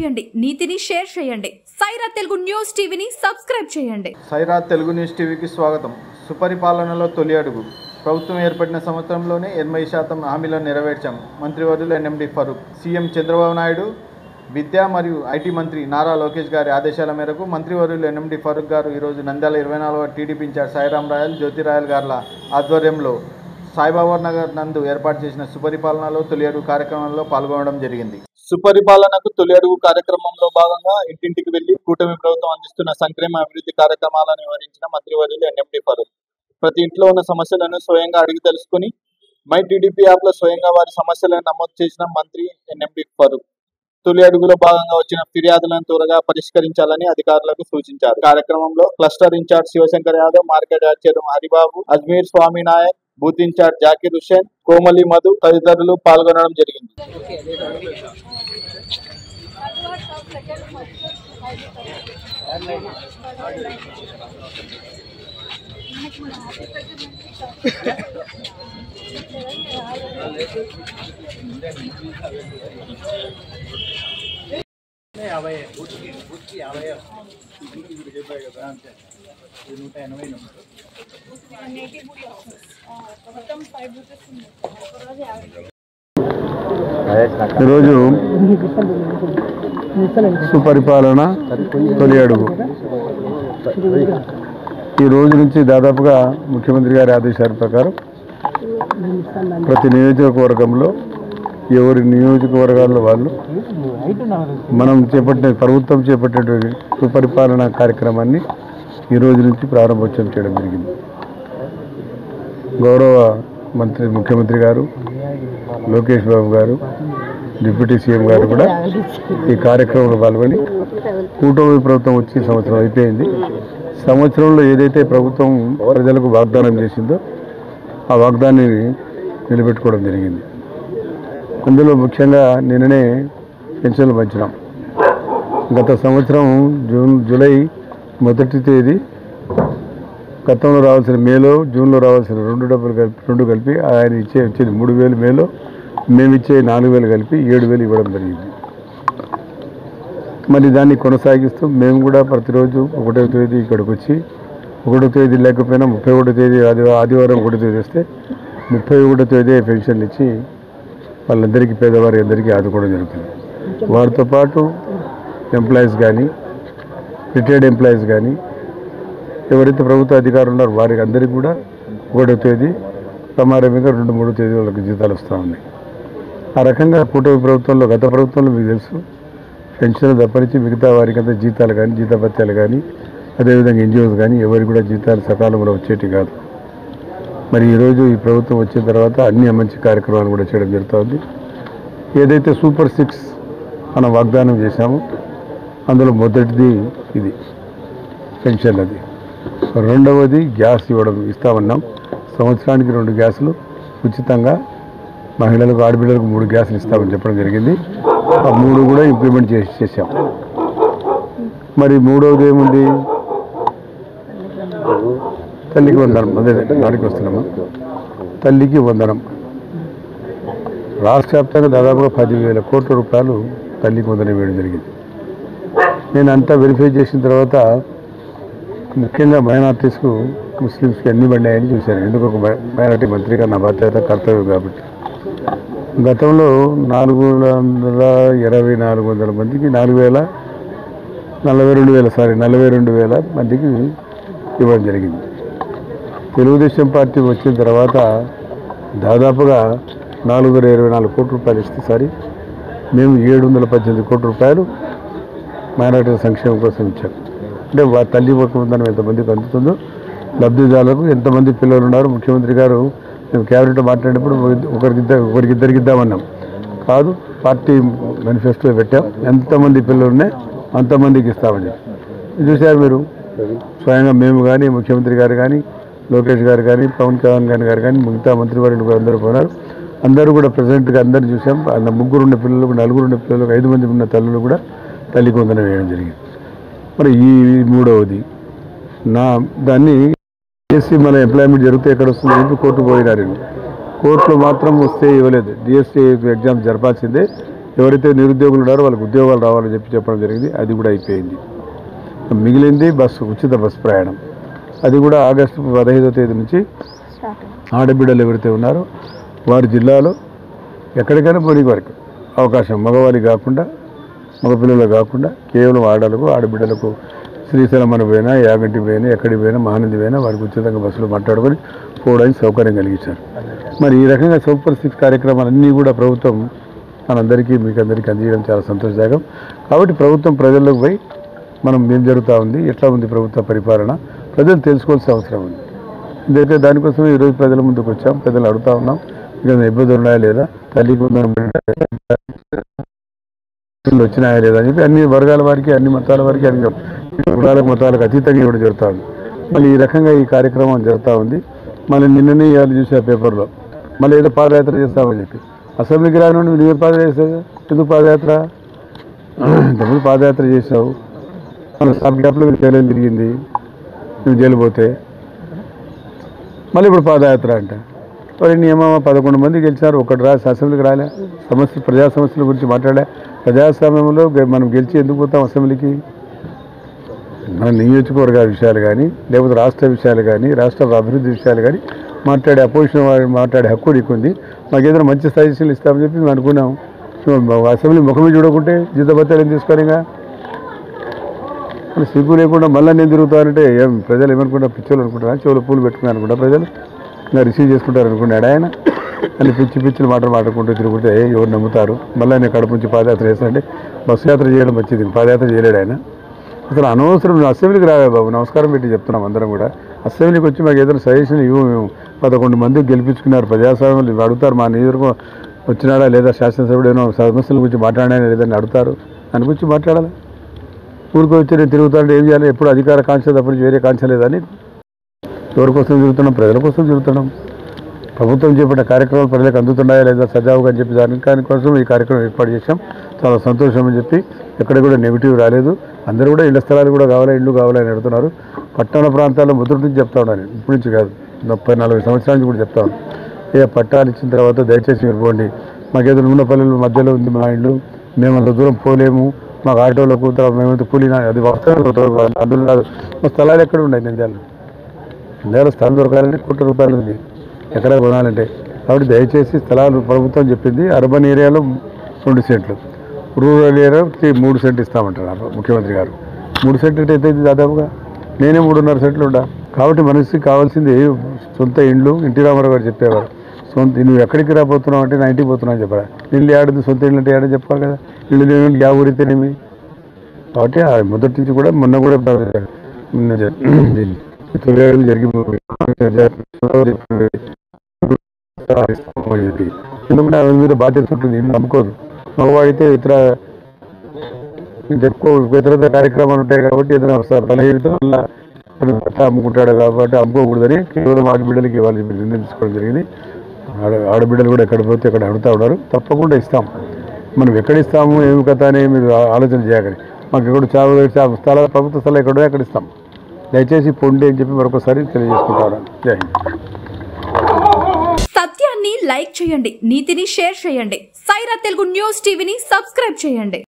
చేయండి, నీతిని షేర్ చేయండి. సైరా తెలుగు న్యూస్ టీవీని సబ్స్క్రైబ్ చేయండి. సైరా తెలుగు న్యూస్ టీవీకి స్వాగతం. సుపరిపాలనలో తొలి అడుగు. ప్రభుత్వం ఏర్పడిన సంవత్సరంలోనే 80% హామీలను నెరవేర్చాం. మంత్రివర్యులు ఎన్ఎండి ఫరూక్. సీఎం చంద్రబాబు నాయుడు, విద్యా మరియు ఐటీ మంత్రి నారా లోకేష్ గారి ఆదేశాల మేరకు మంత్రివర్యులు ఎన్ఎండి ఫరూక్ గారు ఈరోజు నంద్యాల 24వ టీడీపీ ఇన్ఛార్జ్ సాయిరాం రాయల్, జ్యోతి రాయల్ గార్ల ఆధ్వర్యంలో సాయిబాబా నగర్ నందు ఏర్పాటు చేసిన సుపరిపాలనలో తొలి అడుగు కార్యక్రమంలో పాల్గొనడం జరిగింది. సుపరిపాలనకు తొలి అడుగు కార్యక్రమంలో భాగంగా ఇంటింటికి వెళ్లి కూటమి ప్రభుత్వం అందిస్తున్న సంక్షేమ అభివృద్ధి కార్యక్రమాలను వివరించిన మంత్రివర్యులు ఎన్ఎండి ఫరూక్. ప్రతి ఇంట్లో ఉన్న సమస్యలను స్వయంగా అడిగి తెలుసుకుని మై టీడీపీ యాప్ లో స్వయంగా వారి సమస్యలను నమోదు చేసిన మంత్రి ఎన్ఎండి ఫరూక్ తొలి అడుగులో భాగంగా వచ్చిన ఫిర్యాదులను త్వరగా పరిష్కరించాలని అధికారులకు సూచించారు. కార్యక్రమంలో cluster in-charge Sivasankar Yadav, market యార్చర్ హరిబాబు, అజ్మీర్ స్వామి నాయక్, బూత్ ఇన్ఛార్జ్ జాకిర్ హుసేన్, కోమలి మధు తదితరులు పాల్గొనడం జరిగింది. ఈరోజు సుపరిపాలన తొలి అడుగు. ఈ రోజు నుంచి దాదాపుగా ముఖ్యమంత్రి గారి ఆదేశాల ప్రకారం ప్రతి నియోజకవర్గంలో ఎవరి నియోజకవర్గాల్లో వాళ్ళు మనం ప్రభుత్వం చేపట్టినటువంటి సుపరిపాలన కార్యక్రమాన్ని ఈ రోజు నుంచి ప్రారంభోత్సవం చేయడం జరిగింది. గౌరవ ముఖ్యమంత్రి గారు, లోకేష్ బాబు గారు, డిప్యూటీ సీఎం గారు కూడా ఈ కార్యక్రమంలో పాల్గొని కూటమి ప్రభుత్వం వచ్చి సంవత్సరం అయిపోయింది. సంవత్సరంలో ఏదైతే ప్రభుత్వం ప్రజలకు వాగ్దానం చేసిందో ఆ వాగ్దానాన్ని నిలబెట్టుకోవడం జరిగింది. అందులో ముఖ్యంగా నిన్ననే పెన్షన్లు పంచినాం. గత సంవత్సరం జూలై 1వ తేదీ గతంలో రావాల్సిన మేలో, జూన్లో రావాల్సిన రెండు కలిపి ఆయన వచ్చేది 3,000 మేలో, మేమిచ్చే 4,000 కలిపి 7,000 ఇవ్వడం జరిగింది. మరి దాన్ని కొనసాగిస్తూ మేము కూడా ప్రతిరోజు 1వ తేదీ ఇక్కడికి వచ్చి 1వ తేదీ లేకపోయినా 31వ తేదీ ఆదివారం 1వ తేదీ వస్తే 31వ తేదీ పెన్షన్లు ఇచ్చి వాళ్ళందరికీ, పేదవారి అందరికీ ఆదుకోవడం జరుగుతుంది. వారితో పాటు ఎంప్లాయీస్ కానీ, రిటైర్డ్ ఎంప్లాయీస్ కానీ, ఎవరైతే ప్రభుత్వ అధికారులు ఉన్నారో వారికి అందరికీ కూడా 1వ తేదీ సమారంభంగా 2-3 తేదీ వాళ్ళకి జీతాలు వస్తూ ఉన్నాయి. ఆ రకంగా కూటమి ప్రభుత్వంలో, గత ప్రభుత్వంలో మీకు తెలుసు, పెన్షన్లు తప్పనించి మిగతా వారికి అంతా జీతాలు కానీ, జీతభత్యాలు కానీ, అదేవిధంగా ఎన్జిఓస్ కానీ ఎవరికి కూడా జీతాలు సకాలంలో వచ్చేటి కాదు. మరి ఈరోజు ఈ ప్రభుత్వం వచ్చిన తర్వాత అన్ని మంచి కార్యక్రమాలు కూడా చేయడం జరుగుతుంది. ఏదైతే సూపర్ 6 మనం వాగ్దానం చేశామో అందులో మొదటిది ఇది పెన్షన్లది. రెండవది గ్యాస్ ఇస్తామన్నాం. సంవత్సరానికి 2 గ్యాసులు ఉచితంగా మహిళలకు, ఆడబిడ్డలకు 3 గ్యాసులు ఇస్తామని చెప్పడం జరిగింది. ఆ 3 కూడా ఇంప్లిమెంట్ చేసాం. మరి మూడవది ఏముంది? తల్లికి వందనం. అదే నాడికి వస్తున్నామా, తల్లికి వందనం. రాష్ట్ర వ్యాప్తంగా దాదాపుగా 10,000 కోట్ల రూపాయలు తల్లికి వందనం వేయడం జరిగింది. నేను అంతా వెరిఫై చేసిన తర్వాత ముఖ్యంగా మైనార్టీస్కు, ముస్లిమ్స్కి అన్ని బండాయని చూశాను. ఎందుకు ఒక మైనార్టీ మంత్రిగా నా బాధ్యత, కర్తవ్యం కాబట్టి. గతంలో 4,400 మందికి 42,000 మందికి ఇవ్వడం జరిగింది. తెలుగుదేశం పార్టీ వచ్చిన తర్వాత దాదాపుగా 424 కోట్ల రూపాయలు ఇస్తే సరి మేము 718 కోట్ల రూపాయలు మైనార్టీల సంక్షేమం కోసం ఇచ్చాం. అంటే తల్లి వందనం ఎంతమందికి అందుతుందో, లబ్ధిదారులకు ఎంతమంది పిల్లలు ఉన్నారు. ముఖ్యమంత్రి గారు మేము క్యాబినెట్లో మాట్లాడినప్పుడు ఒకరికిద్దరికి ఇద్దామన్నాం. కాదు, పార్టీ మేనిఫెస్టో పెట్టాం, ఎంతమంది పిల్లలు ఉన్నాయి అంతమందికి ఇస్తామని చూశారు మీరు. స్వయంగా మేము కానీ, ముఖ్యమంత్రి గారు కానీ, లోకేష్ గారు కానీ, పవన్ కళ్యాణ్ గారు కానీ, మిగతా మంత్రివర్యులు కూడా అందరూ పోయినారు. అందరూ కూడా ప్రెసిడెంట్గా అందరిని చూసాం. 3 ఉన్న పిల్లలకు, 4 ఉన్న పిల్లలకు, 5 మంది ఉన్న తల్లులు కూడా తల్లికి వందనం వేయడం జరిగింది. మరి ఈ మూడవది దాన్ని డిఎస్సి మన ఎంప్లాయ్మెంట్ జరిగితే ఎక్కడ వస్తుంది? ఎందుకు కోర్టు పోయినారు? కోర్టులో మాత్రం వస్తే ఇవ్వలేదు. డిఎస్సి ఎగ్జామ్ జరపాల్సిందే, ఎవరైతే నిరుద్యోగులు ఉన్నారో వాళ్ళకి ఉద్యోగాలు రావాలని చెప్పడం జరిగింది. అది కూడా అయిపోయింది. మిగిలింది ఉచిత బస్సు ప్రయాణం. అది కూడా ఆగస్టు 15వ తేదీ నుంచి ఆడబిడ్డలు ఎవరైతే ఉన్నారో వారి జిల్లాలో ఎక్కడికైనా పోనీ వరకు అవకాశం మగవారికి కాకుండా మగపిల్లలు కాకుండా కేవలం ఆడబిడ్డలకు శ్రీశైలం అని పోయినా, యాగంటి పోయినా, ఎక్కడికి పోయినా, మహానంది పోయినా వారికి ఉచితంగా బస్సులు మాట్లాడుకొని పోవడానికి సౌకర్యం కలిగించారు. మరి ఈ రకంగా సూపర్ 6 కార్యక్రమాలన్నీ కూడా ప్రభుత్వం మనందరికీ మీకు అందరికీ అందించడం చాలా సంతోషదాయకం. కాబట్టి ప్రభుత్వం ప్రజల్లోకి పోయి మనం ఏం జరుగుతూ ఉంది, ఎట్లా ఉంది ప్రభుత్వ పరిపాలన ప్రజలు తెలుసుకోవాల్సిన అవసరం ఉంది. ఎందుకంటే దానికోసం ఈరోజు ప్రజల ముందుకు వచ్చాం, ప్రజలు అడుగుతూ ఉన్నాం ఇంకా ఇబ్బందులు ఉన్నాయా లేదా, తల్లికి వచ్చినాయా లేదా అని చెప్పి అన్ని వర్గాల వారికి, అన్ని మతాల వారికి, అన్ని కులాలకు మతాలకు అతీతంగా ఇవ్వడం జరుగుతూ ఉంది. మళ్ళీ ఈ రకంగా ఈ కార్యక్రమం జరుగుతూ ఉంది. మళ్ళీ నిన్ననే ఇవాళ చూసే పేపర్లో మళ్ళీ ఏదో పాదయాత్ర చేస్తామని చెప్పి అసెంబ్లీకి రాను నువ్వు పాదయాత్ర చేస్తావు, ఎందుకు పాదయాత్ర? ఇంతకుముందు పాదయాత్ర చేసావు, మన సబ్ గ్యాప్లో మీరు జైలు తిరిగింది, నువ్వు జైలు పోతే మళ్ళీ ఇప్పుడు పాదయాత్ర అంట. మరి నియమం 11 మంది గెలిచారు, ఒకటి అసెంబ్లీకి రాలే, ప్రజా సమస్యల గురించి మాట్లాడా. ప్రజాస్వామ్యంలో మనం గెలిచి ఎందుకు పోతాం అసెంబ్లీకి? మన నియోజకవర్గ విషయాలు కానీ లేకపోతే రాష్ట్ర విషయాలు కానీ రాష్ట్ర అభివృద్ధి విషయాలు కానీ అపోజిషన్ మాట్లాడే హక్కు నీకుంది. మాకు ఏదైనా మంచి సజెషన్లు ఇస్తామని చెప్పి మేము అనుకున్నాం. అసెంబ్లీ ముఖమే చూడకుంటే జీతభత్యాలు ఏం తీసుకోనిగా సిగ్గు లేకుండా మళ్ళీ నేను తిరుగుతానంటే ఏం ప్రజలు ఏమనుకుంటా, పిచ్చోళ్ళు అనుకుంటారా, చెవులు పూలు పెట్టుకున్నారు అనుకుంటా, ప్రజలు ఇంకా రిసీవ్ చేసుకుంటారు అనుకున్నాడు ఆయన. అని పిచ్చిలు మాట్లాడుకుంటూ తిరుగుతుంటే ఎవరు నమ్ముతారు? మళ్ళీ నేను కడప నుంచి పాదయాత్ర చేస్తానంటే బస్సు యాత్ర చేయడం మంచిది, పాదయాత్ర చేయలేడు ఆయన. అసలు అనవసరం అసెంబ్లీకి రావే బాబు, నమస్కారం పెట్టి చెప్తున్నాం అందరం కూడా. అసెంబ్లీకి వచ్చి మాకు ఏదైనా సజెషన్ ఇవ్వు, మేము 11 మంది గెలిపించుకున్నారు, ప్రజాస్వామ్యం అడుగుతారు, మా నియోజకవర్గం వచ్చినాడా లేదా, శాసనసభ్యుడు ఏమో సమస్యల గురించి మాట్లాడినా లేదని అడుగుతారు, దాని గురించి మాట్లాడాలి. ఊరికి వచ్చి నేను తిరుగుతానంటే ఏం చేయాలి? ఎప్పుడు అధికార కాంక్ష తప్ప వేరే కాంక్ష లేదని ఎవరి కోసం తిరుగుతున్నాం? ప్రజల కోసం తిరుగుతున్నాం. ప్రభుత్వం చేపట్టిన కార్యక్రమాలు ప్రజలకు అందుతున్నాయా లేదా సజావుగా అని చెప్పి దానికోసం ఈ కార్యక్రమం ఏర్పాటు చేశాం. చాలా సంతోషం అని చెప్పి ఎక్కడ కూడా నెగిటివ్ రాలేదు. అందరూ కూడా ఇళ్ల స్థలాలు కూడా కావాలి, ఇళ్ళు కావాలని అడుగుతున్నారు. పట్టణ ప్రాంతాల్లో మొదటి నుంచి చెప్తా ఉన్నాను, ఇప్పటి నుంచి కాదు, 30-40 సంవత్సరాల నుంచి కూడా చెప్తా ఉన్నాను. పట్టాలు ఇచ్చిన తర్వాత దయచేసి మీరు పోండి, మాకేదో ఉన్న పల్లెల మధ్యలో ఉంది మా ఇల్లు, మేము అంత దూరం పోలేము, మాకు ఆటోలో కూతురు మేమైతే కూలినా, అది వస్తాను అందులో కాదు. మా స్థలాలు ఎక్కడ ఉన్నాయి? నేను స్థలం దొరకాలంటే ₹1,00,00,000 ఉంది ఎక్కడ కొనాలంటే. కాబట్టి దయచేసి స్థలాలు ప్రభుత్వం చెప్పింది అర్బన్ ఏరియాలో 2 సెంట్లు, రూరల్ ఏరియాకి 3 సెంట్లు ఇస్తామంటారు ముఖ్యమంత్రి గారు. 3 సెంట్లు అయితే దాదాపుగా నేనే 3.5 సెంట్లు ఉండా. కాబట్టి మనిషికి కావాల్సింది సొంత ఇండ్లు. ఎన్టీ రామారావు గారు చెప్పేవారు, నువ్వు ఎక్కడికి రాబోతున్నావు అంటే నా ఇంటికి పోతున్నావు అని చెప్పాలి. ఇల్లు ఆడదు, సొంత ఇల్లు అంటే ఆడని చెప్పాలి కదా. ఇల్లు లేని యా ఊరితేనేమి. కాబట్టి మొదటి నుంచి కూడా మొన్న కూడా జరిగి మీద బాధ్యత ఉంటుంది. ఇల్లు నమ్ముకోదు. మగవాడితే ఇతర కార్యక్రమాలు ఉంటాయి కాబట్టి ఏదైనా బలహీనత వల్ల అమ్ముకుంటాడు కాబట్టి అమ్ముకోకూడదని కేవలం ఆడబిడ్డలకి ఇవ్వాలి నిర్ణయం తీసుకోవడం జరిగింది. ఆడబిడ్డలు కూడా ఎక్కడ పోతే ఎక్కడ అడుగుతూ ఉన్నారు. తప్పకుండా ఇస్తాం. మనం ఎక్కడ ఇస్తాము ఏమి కథ అని మీరు ఆలోచన చేయగలి. మాకు ఎక్కడ స్థలాలు ప్రభుత్వ స్థలాలు ఎక్కడో ఎక్కడ ఇస్తాం. దయచేసి పొండి అని చెప్పి మరొకసారి తెలియజేసుకుంటాను. జై హింద్. సత్యాన్ని లైక్ చేయండి, నీతిని షేర్ చేయండి. సైరా తెలుగు న్యూస్ టీవీని సబ్స్క్రైబ్ చేయండి.